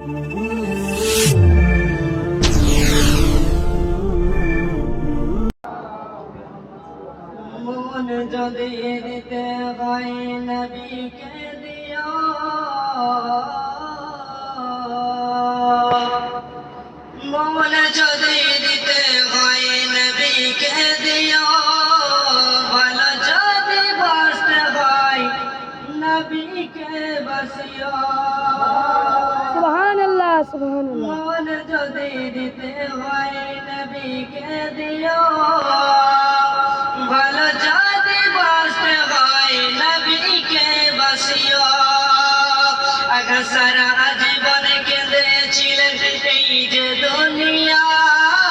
মন যদি দিতে হয় নবীকে দিও, মন যদি দিতে হয় নবীকে দিও, ভালো যদি বাসতে হয় নবীকে বাসিও। সুবহানাল্লাহ সুবহানাল্লাহ। মন যদি দিতে হয় নবীকে দিও, ভালো যদি বাসতে হয় নবীকে বাসিও। আগে সারা জীবন কেঁদেছিলেন এই যে দুনিয়ায়,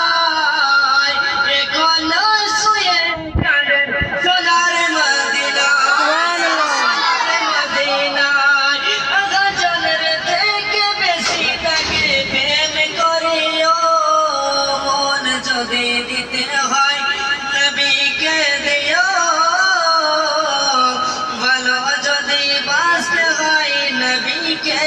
এখনো শুয়ে কাঁদেন সোনার মদিনায়, সোনার মদিনায়। গজলের থেকে বেশি তাকে প্রেম করিও, মন যদি দিতে হয় নবীকে দিও, ভালো যদি বাসতে হয় নবীকে